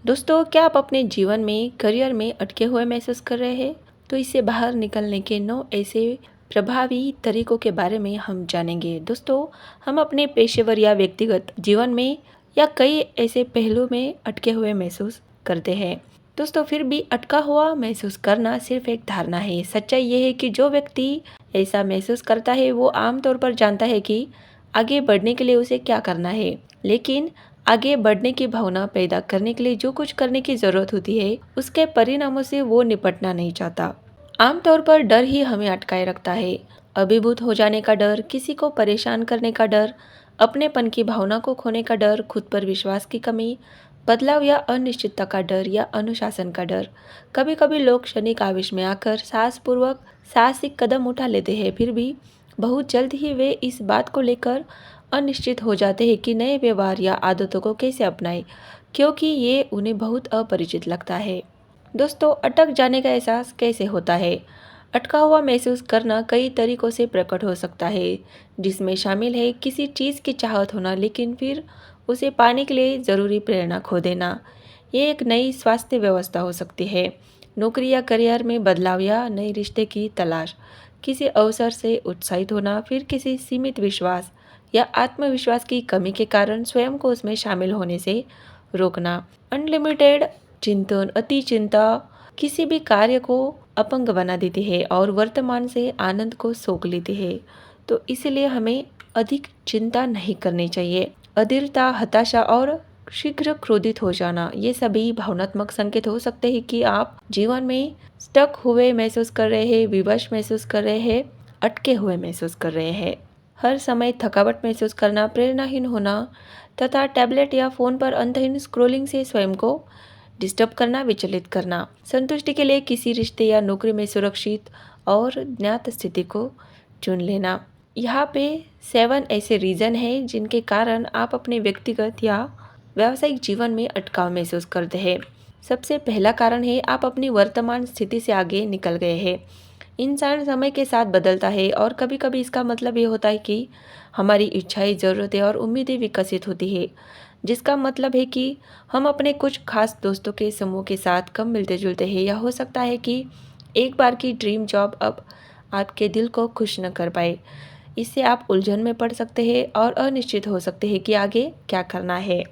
दोस्तों, क्या आप अपने जीवन में, करियर में अटके हुए महसूस कर रहे हैं? तो इससे बाहर निकलने के 9 ऐसे प्रभावी तरीकों के बारे में हम जानेंगे। दोस्तों, हम अपने पेशेवर या व्यक्तिगत जीवन में या कई ऐसे पहलू में अटके हुए महसूस करते हैं। दोस्तों, फिर भी अटका हुआ महसूस करना सिर्फ एक धारणा है। सच्चाई ये है कि जो व्यक्ति ऐसा महसूस करता है, वो आमतौर पर जानता है कि आगे बढ़ने के लिए उसे क्या करना है। लेकिन आगे बढ़ने की भावना पैदा करने के लिए जो कुछ करने की जरूरत होती है, उसके परिणामों से वो निपटना नहीं चाहता। आमतौर पर डर ही हमें अटकाए रखता है। अभिभूत हो जाने का डर, किसी को परेशान करने का डर, अपनेपन की भावना को खोने का डर, खुद पर विश्वास की कमी, बदलाव या अनिश्चितता का डर या अनुशासन का डर। कभी कभी लोग क्षणिक आवेश में आकर साहसपूर्वक साहसिक कदम उठा लेते हैं, फिर भी बहुत जल्द ही वे इस बात को लेकर अनिश्चित हो जाते हैं कि नए व्यवहार या आदतों को कैसे अपनाएं, क्योंकि ये उन्हें बहुत अपरिचित लगता है। दोस्तों, अटक जाने का एहसास कैसे होता है? अटका हुआ महसूस करना कई तरीकों से प्रकट हो सकता है, जिसमें शामिल है किसी चीज़ की चाहत होना लेकिन फिर उसे पाने के लिए ज़रूरी प्रेरणा खो देना। ये एक नई स्वास्थ्य व्यवस्था हो सकती है, नौकरी या करियर में बदलाव या नए रिश्ते की तलाश, किसी अवसर से उत्साहित होना, फिर किसी सीमित विश्वास या आत्मविश्वास की कमी के कारण स्वयं को उसमें शामिल होने से रोकना। अनलिमिटेड चिंतन, अति चिंता किसी भी कार्य को अपंग बना देती है और वर्तमान से आनंद को सोख लेती है। तो इसलिए हमें अधिक चिंता नहीं करनी चाहिए। अधीरता, हताशा और शीघ्र क्रोधित हो जाना, ये सभी भावनात्मक संकेत हो सकते हैं कि आप जीवन में स्टक हुए महसूस कर रहे हैं, विवश महसूस कर रहे हैं, अटके हुए महसूस कर रहे हैं। हर समय थकावट महसूस करना, प्रेरणाहीन होना तथा टैबलेट या फ़ोन पर अंतहीन स्क्रॉलिंग से स्वयं को डिस्टर्ब करना, विचलित करना। संतुष्टि के लिए किसी रिश्ते या नौकरी में सुरक्षित और ज्ञात स्थिति को चुन लेना। यहाँ पे 7 ऐसे रीज़न हैं जिनके कारण आप अपने व्यक्तिगत या व्यावसायिक जीवन में अटकाव महसूस करते हैं। सबसे पहला कारण है, आप अपनी वर्तमान स्थिति से आगे निकल गए हैं। इंसान समय के साथ बदलता है और कभी कभी इसका मतलब ये होता है कि हमारी इच्छाएं, ज़रूरतें और उम्मीदें विकसित होती है, जिसका मतलब है कि हम अपने कुछ खास दोस्तों के समूह के साथ कम मिलते जुलते हैं, या हो सकता है कि एक बार की ड्रीम जॉब अब आपके दिल को खुश न कर पाए। इससे आप उलझन में पड़ सकते हैं और अनिश्चित हो सकते हैं कि आगे क्या करना है।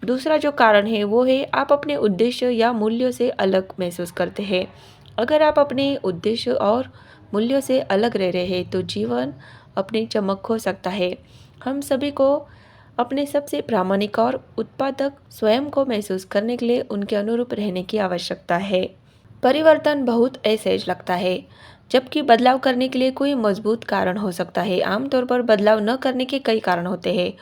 दूसरा जो कारण है वो है, आप अपने उद्देश्य या मूल्यों से अलग महसूस करते हैं। अगर आप अपने उद्देश्य और मूल्यों से अलग रह रहे हैं तो जीवन अपनी चमक खो सकता है। हम सभी को अपने सबसे प्रामाणिक और उत्पादक स्वयं को महसूस करने के लिए उनके अनुरूप रहने की आवश्यकता है। परिवर्तन बहुत असहज लगता है, जबकि बदलाव करने के लिए कोई मजबूत कारण हो सकता है। आमतौर पर बदलाव न करने के कई कारण होते हैं।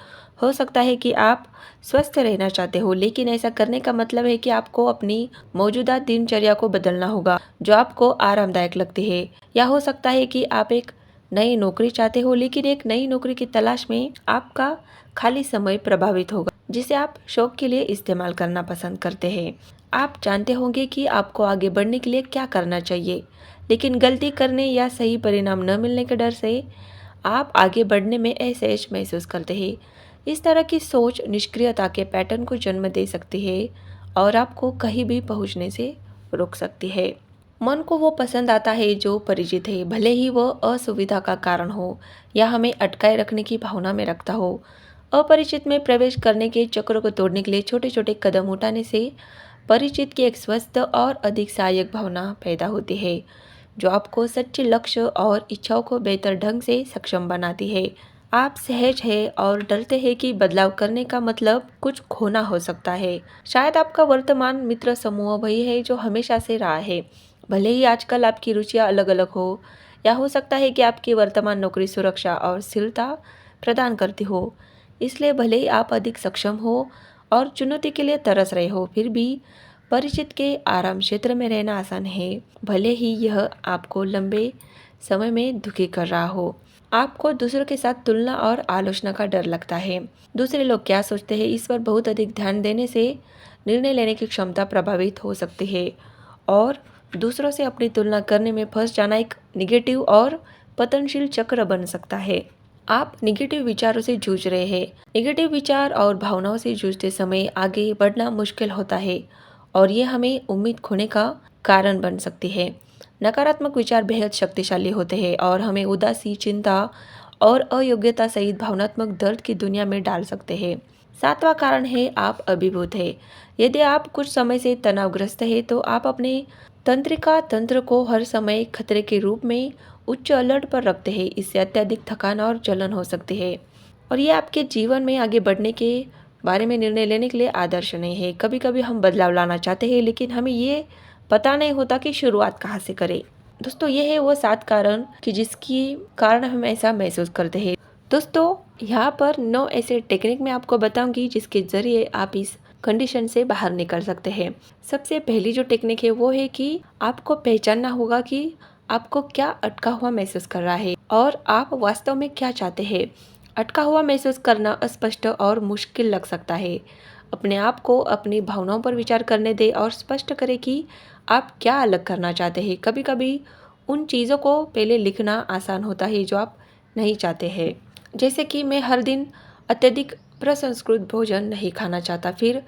हो सकता है कि आप स्वस्थ रहना चाहते हो, लेकिन ऐसा करने का मतलब है कि आपको अपनी मौजूदा दिनचर्या को बदलना होगा जो आपको आरामदायक लगती है। या हो सकता है कि आप एक नई नौकरी चाहते हो, लेकिन एक नई नौकरी की तलाश में आपका खाली समय प्रभावित होगा, जिसे आप शौक के लिए इस्तेमाल करना पसंद करते हैं। आप जानते होंगे कि आपको आगे बढ़ने के लिए क्या करना चाहिए, लेकिन गलती करने या सही परिणाम न मिलने के डर से आप आगे बढ़ने में असहज महसूस करते हैं। इस तरह की सोच निष्क्रियता के पैटर्न को जन्म दे सकती है और आपको कहीं भी पहुंचने से रोक सकती है। मन को वो पसंद आता है जो परिचित है, भले ही वह असुविधा का कारण हो या हमें अटकाए रखने की भावना में रखता हो। अपरिचित में प्रवेश करने के चक्र को तोड़ने के लिए छोटे छोटे कदम उठाने से परिचित की एक स्वस्थ और अधिक सहायक भावना पैदा होती है, जो आपको सच्चे लक्ष्य और इच्छाओं को बेहतर ढंग से सक्षम बनाती है। आप सहज है और डरते हैं कि बदलाव करने का मतलब कुछ खोना हो सकता है। शायद आपका वर्तमान मित्र समूह वही है जो हमेशा से रहा है, भले ही आजकल आपकी रुचियां अलग अलग हो। या हो सकता है कि आपकी वर्तमान नौकरी सुरक्षा और स्थिरता प्रदान करती हो, इसलिए भले ही आप अधिक सक्षम हो और चुनौती के लिए तरस रहे हो, फिर भी परिचित के आराम क्षेत्र में रहना आसान है, भले ही यह आपको लंबे समय में दुखी कर रहा हो। आपको दूसरों के साथ तुलना और आलोचना का डर लगता है। दूसरे लोग क्या सोचते हैं, इस पर बहुत अधिक ध्यान देने से निर्णय लेने की क्षमता प्रभावित हो सकती है और दूसरों से अपनी तुलना करने में फंस जाना एक निगेटिव और पतनशील चक्र बन सकता है। आप निगेटिव विचारों से जूझ रहे हैं। निगेटिव विचार और भावनाओं से जूझते समय आगे बढ़ना मुश्किल होता है और ये हमें उम्मीद खोने का कारण बन सकती है। नकारात्मक विचार बेहद शक्तिशाली होते हैं और हमें उदासी, चिंता और अयोग्यता सहित भावनात्मक दर्द की दुनिया में डाल सकते हैं। सातवां कारण है आप अभिभूत है। यदि आप कुछ समय से तनावग्रस्त है तो आप अपने तंत्रिका तंत्र को हर समय खतरे के रूप में उच्च अलर्ट पर रखते हैं। इससे अत्यधिक थकान और जलन हो सकती है और ये आपके जीवन में आगे बढ़ने के बारे में निर्णय लेने के लिए आदर्श नहीं है। कभी कभी हम बदलाव लाना चाहते हैं लेकिन हमें ये पता नहीं होता कि शुरुआत कहाँ से करें। दोस्तों ये है वो 7 कारण कि जिसकी कारण हम ऐसा महसूस करते हैं। दोस्तों यहाँ पर 9 ऐसे टेक्निक मैं आपको बताऊंगी जिसके जरिए आप इस कंडीशन से बाहर निकल सकते हैं। सबसे पहली जो टेक्निक है वो है कि आपको पहचानना होगा कि आपको क्या अटका हुआ महसूस कर रहा है और आप वास्तव में क्या चाहते हैं। अटका हुआ महसूस करना अस्पष्ट और मुश्किल लग सकता है। अपने आप को अपनी भावनाओं पर विचार करने दें और स्पष्ट करें कि आप क्या अलग करना चाहते हैं। कभी कभी उन चीज़ों को पहले लिखना आसान होता है जो आप नहीं चाहते हैं, जैसे कि मैं हर दिन अत्यधिक प्रसंस्कृत भोजन नहीं खाना चाहता। फिर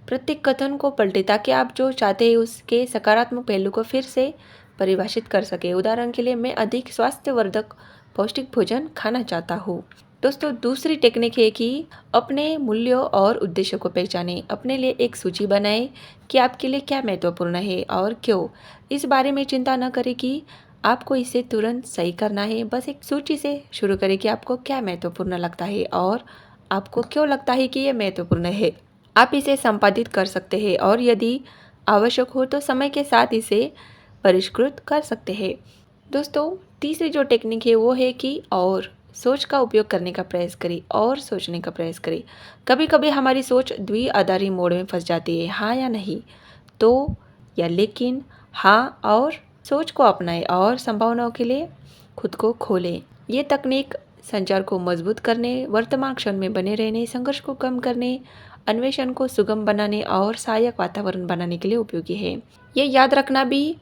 प्रत्येक कथन को पलटे ताकि आप जो चाहते हैं उसके सकारात्मक पहलू को फिर से परिभाषित कर सके। उदाहरण के लिए, मैं अधिक स्वास्थ्यवर्धक पौष्टिक भोजन खाना चाहता हूँ। दोस्तों दूसरी टेक्निक है कि अपने मूल्यों और उद्देश्यों को पहचानें। अपने लिए एक सूची बनाएं कि आपके लिए क्या महत्वपूर्ण है और क्यों। इस बारे में चिंता न करें कि आपको इसे तुरंत सही करना है। बस एक सूची से शुरू करें कि आपको क्या महत्वपूर्ण लगता है और आपको क्यों लगता है कि ये महत्वपूर्ण है। आप इसे संपादित कर सकते हैं और यदि आवश्यक हो तो समय के साथ इसे परिष्कृत कर सकते हैं। दोस्तों तीसरी जो टेक्निक है वो है कि और सोच का उपयोग करने का प्रयास करें और सोचने का प्रयास करें। कभी कभी हमारी सोच द्विआधारी मोड में फंस जाती है, हाँ या नहीं, तो या लेकिन। हाँ और सोच को अपनाएं और संभावनाओं के लिए खुद को खोलें। ये तकनीक संचार को मजबूत करने, वर्तमान क्षण में बने रहने, संघर्ष को कम करने, अन्वेषण को सुगम बनाने और सहायक वातावरण बनाने के लिए उपयोगी है। ये याद रखना भी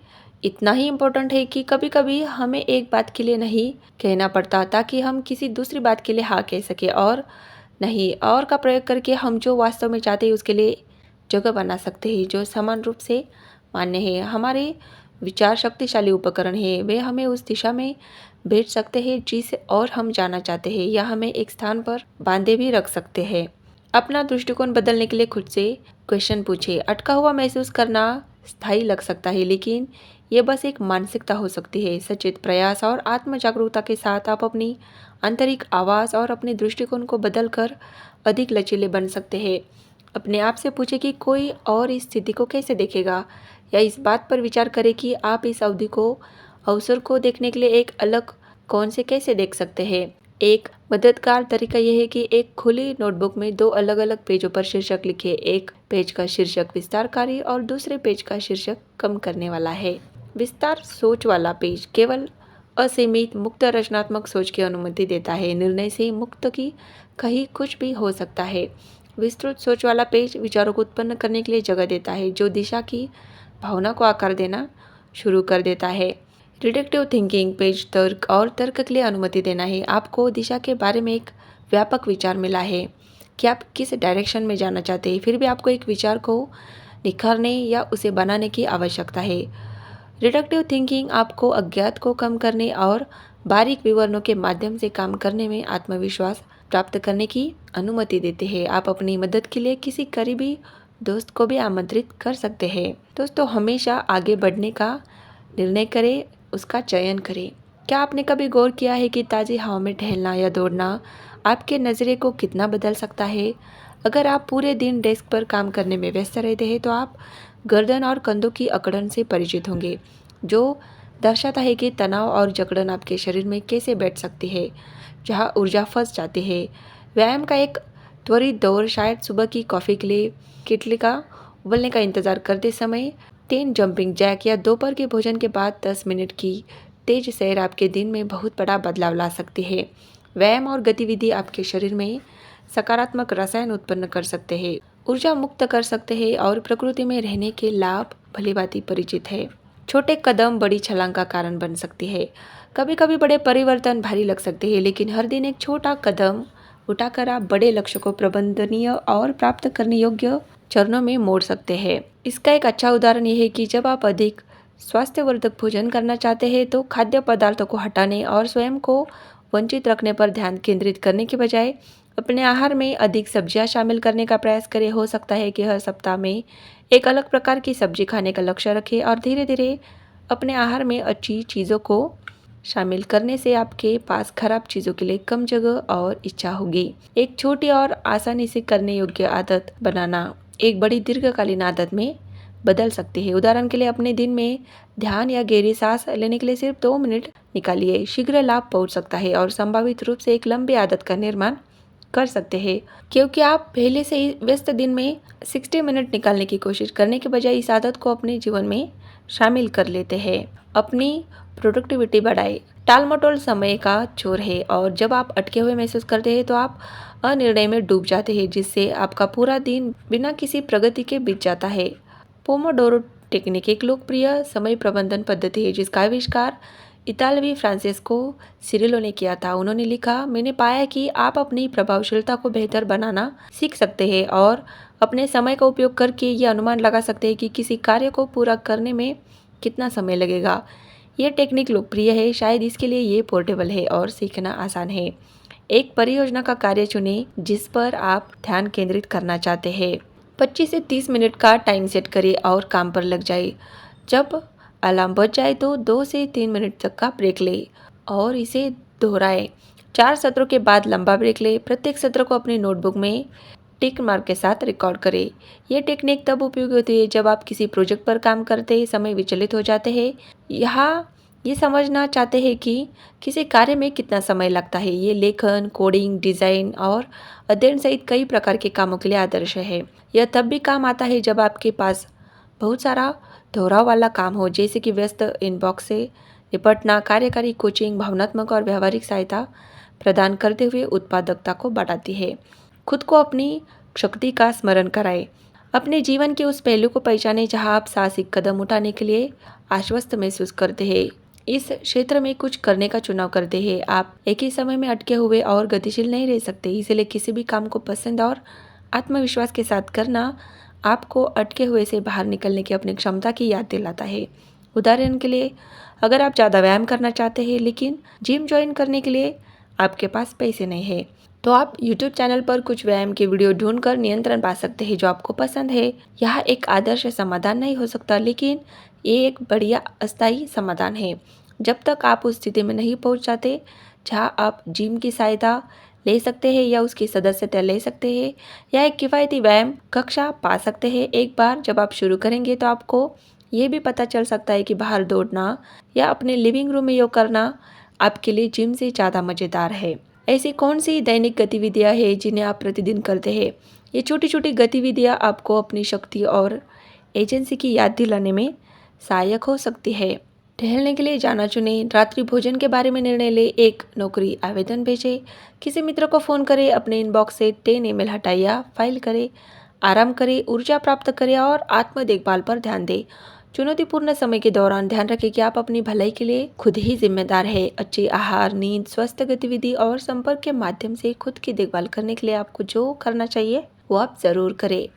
इतना ही इम्पोर्टेंट है कि कभी कभी हमें एक बात के लिए नहीं कहना पड़ता ताकि हम किसी दूसरी बात के लिए हाँ कह सके, और नहीं और का प्रयोग करके हम जो वास्तव में चाहते हैं उसके लिए जगह बना सकते हैं जो समान रूप से मान्य है। हमारे विचार शक्तिशाली उपकरण है, वे हमें उस दिशा में भेज सकते हैं जिस और हम जाना चाहते हैं, या हमें एक स्थान पर बांधे भी रख सकते हैं। अपना दृष्टिकोण बदलने के लिए खुद से क्वेश्चन पूछे। अटका हुआ महसूस करना स्थायी लग सकता है लेकिन ये बस एक मानसिकता हो सकती है। सचेत प्रयास और आत्म जागरूकता के साथ आप अपनी आंतरिक आवाज़ और अपने दृष्टिकोण को बदलकर अधिक लचीले बन सकते हैं। अपने आप से पूछे कि कोई और इस स्थिति को कैसे देखेगा, या इस बात पर विचार करें कि आप इस अवधि को अवसर को देखने के लिए एक अलग कौन से कैसे देख सकते हैं। एक मददगार तरीका यह है कि एक खुली नोटबुक में 2 अलग अलग पेजों पर शीर्षक लिखें। एक पेज का शीर्षक विस्तारकारी और दूसरे पेज का शीर्षक कम करने वाला है। विस्तार सोच वाला पेज केवल असीमित मुक्त रचनात्मक सोच की अनुमति देता है। निर्णय से मुक्त की कहीं कुछ भी हो सकता है। विस्तृत सोच वाला पेज विचारों को उत्पन्न करने के लिए जगह देता है जो दिशा की भावना को आकार देना शुरू कर देता है। डिडक्टिव थिंकिंग पेज तर्क और तर्क के लिए अनुमति देना है। आपको दिशा के बारे में एक व्यापक विचार मिला है कि आप किस डायरेक्शन में जाना चाहते हैं, फिर भी आपको एक विचार को निखारने या उसे बनाने की आवश्यकता है। डिडक्टिव थिंकिंग आपको अज्ञात को कम करने और बारीक विवरणों के माध्यम से काम करने में आत्मविश्वास प्राप्त करने की अनुमति देते हैं। आप अपनी मदद के लिए किसी करीबी दोस्त को भी आमंत्रित कर सकते हैं। दोस्तों हमेशा आगे बढ़ने का निर्णय करें, उसका चयन करें। क्या आपने कभी गौर किया है कि ताज़ी हवा में टहलना या दौड़ना आपके नज़रिए को कितना बदल सकता है? अगर आप पूरे दिन डेस्क पर काम करने में व्यस्त रहते हैं तो आप गर्दन और कंधों की अकड़न से परिचित होंगे, जो दर्शाता है कि तनाव और जकड़न आपके शरीर में कैसे बैठ सकती है, जहाँ ऊर्जा फंस जाती है। व्यायाम का एक त्वरित दौर, शायद सुबह की कॉफ़ी के लिए केटली का उबलने का इंतज़ार करते समय 3 जंपिंग जैक, या दोपहर के भोजन के बाद 10 मिनट की तेज सैर आपके दिन में बहुत बड़ा बदलाव ला सकती है। व्यायाम और गतिविधि आपके शरीर में सकारात्मक रसायन उत्पन्न कर सकते हैं, ऊर्जा मुक्त कर सकते हैं और प्रकृति में रहने के लाभ भलीभांति परिचित है। छोटे कदम बड़ी छलांग का कारण बन सकती है। कभी कभी बड़े परिवर्तन भारी लग सकते हैं लेकिन हर दिन एक छोटा कदम उठाकर आप बड़े लक्ष्य को प्रबंधनीय और प्राप्त करने योग्य चरणों में मोड़ सकते हैं। इसका एक अच्छा उदाहरण यह है कि जब आप अधिक स्वास्थ्यवर्धक भोजन करना चाहते हैं तो खाद्य पदार्थों को हटाने और स्वयं को वंचित रखने पर ध्यान केंद्रित करने के बजाय अपने आहार में अधिक सब्जियां शामिल करने का प्रयास करें। हो सकता है कि हर सप्ताह में एक अलग प्रकार की सब्जी खाने का लक्ष्य रखें और धीरे धीरे अपने आहार में अच्छी चीज़ों को शामिल करने से आपके पास खराब चीज़ों के लिए कम जगह और इच्छा होगी। एक छोटी और आसानी से करने योग्य आदत बनाना एक बड़ी दीर्घकालीन आदत में बदल सकती है। उदाहरण के लिए अपने दिन में ध्यान या गहरी सांस लेने के लिए सिर्फ 2 मिनट निकालिए। शीघ्र लाभ पहुंच सकता है और संभावित रूप से एक लंबी आदत का निर्माण कर सकते हैं, क्योंकि आप पहले से ही व्यस्त दिन में 60 मिनट निकालने की कोशिश करने के बजाय इस आदत को अपने जीवन में शामिल कर लेते हैं। अपनी प्रोडक्टिविटी बढ़ाए। टाल मटोल समय का चोर है और जब आप अटके हुए महसूस करते हैं तो आप अनिर्णय में डूब जाते हैं, जिससे आपका पूरा दिन बिना किसी प्रगति के बीत जाता है। पोमोडोरो टेक्निक एक लोकप्रिय समय प्रबंधन पद्धति है जिसका आविष्कार इतालवी फ्रांसिस्को सिरिलो ने किया था। उन्होंने लिखा, मैंने पाया कि आप अपनी प्रभावशीलता को बेहतर बनाना सीख सकते हैं और अपने समय का उपयोग करके ये अनुमान लगा सकते हैं कि किसी कार्य को पूरा करने में कितना समय लगेगा। यह टेक्निक लोकप्रिय है, शायद इसके लिए ये पोर्टेबल है और सीखना आसान है। एक परियोजना का कार्य चुनें जिस पर आप ध्यान केंद्रित करना चाहते हैं। 25 से 30 मिनट का टाइम सेट करें और काम पर लग जाए। जब अलार्म बज जाए तो 2 से 3 मिनट तक का ब्रेक लें और इसे दोहराएं। 4 सत्रों के बाद लंबा ब्रेक लें। प्रत्येक सत्र को अपनी नोटबुक में टिक मार्क के साथ रिकॉर्ड करें। यह टेक्निक तब उपयोगी होती है जब आप किसी प्रोजेक्ट पर काम करते समय विचलित हो जाते हैं। यहाँ ये समझना चाहते हैं कि किसी कार्य में कितना समय लगता है। ये लेखन, कोडिंग, डिज़ाइन और अध्ययन सहित कई प्रकार के कामों के लिए आदर्श है। यह तब भी काम आता है जब आपके पास बहुत सारा दोहराव वाला काम हो, जैसे कि व्यस्त इनबॉक्स से निपटना। कार्यकारी कोचिंग भावनात्मक और व्यवहारिक सहायता प्रदान करते हुए उत्पादकता को बढ़ाती है। खुद को अपनी शक्ति का स्मरण कराएं। अपने जीवन के उस पहलू को पहचानें जहां आप साहसिक कदम उठाने के लिए आश्वस्त महसूस करते हैं। इस क्षेत्र में कुछ करने का चुनाव करते हैं। आप एक ही समय में अटके हुए और गतिशील नहीं रह सकते, इसलिए किसी भी काम को पसंद और आत्मविश्वास के साथ करना आपको अटके हुए से बाहर निकलने की अपनी क्षमता की याद दिलाता है। उदाहरण के लिए, अगर आप ज़्यादा व्यायाम करना चाहते हैं लेकिन जिम ज्वाइन करने के लिए आपके पास पैसे नहीं है, तो आप YouTube चैनल पर कुछ व्यायाम की वीडियो ढूंढकर नियंत्रण पा सकते हैं जो आपको पसंद है। यह एक आदर्श समाधान नहीं हो सकता, लेकिन ये एक बढ़िया अस्थायी समाधान है जब तक आप उस स्थिति में नहीं पहुंच जाते जहां आप जिम की सहायता ले सकते हैं या उसकी सदस्यता ले सकते हैं या एक किफ़ायती व्यायाम कक्षा पा सकते हैं। एक बार जब आप शुरू करेंगे तो आपको ये भी पता चल सकता है कि बाहर दौड़ना या अपने लिविंग रूम में योग करना आपके लिए जिम से ज़्यादा मज़ेदार है। ऐसी कौन सी दैनिक गतिविधियाँ हैं जिन्हें आप प्रतिदिन करते हैं? ये छोटी छोटी गतिविधियाँ आपको अपनी शक्ति और एजेंसी की याद दिलाने में सहायक हो सकती है। टहलने के लिए जाना चुनें। रात्रि भोजन के बारे में निर्णय लें। एक नौकरी आवेदन भेजें। किसी मित्र को फ़ोन करें। अपने इनबॉक्स से 10 ईमेल हटाएं या फाइल करें। आराम करें, ऊर्जा प्राप्त करें और आत्म देखभाल पर ध्यान दें। चुनौतीपूर्ण समय के दौरान ध्यान रखें कि आप अपनी भलाई के लिए खुद ही जिम्मेदार है। अच्छे आहार, नींद, स्वस्थ गतिविधि और संपर्क के माध्यम से खुद की देखभाल करने के लिए आपको जो करना चाहिए वो आप ज़रूर करें।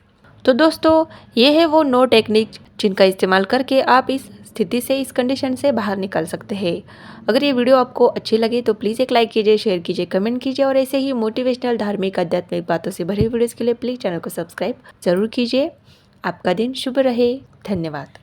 तो दोस्तों, ये है वो 9 टेक्निक जिनका इस्तेमाल करके आप इस स्थिति से, इस कंडीशन से बाहर निकल सकते हैं। अगर ये वीडियो आपको अच्छी लगे तो प्लीज़ एक लाइक कीजिए, शेयर कीजिए, कमेंट कीजिए और ऐसे ही मोटिवेशनल, धार्मिक, आध्यात्मिक बातों से भरी वीडियोज़ के लिए प्लीज़ चैनल को सब्सक्राइब ज़रूर कीजिए। आपका दिन शुभ रहे। धन्यवाद।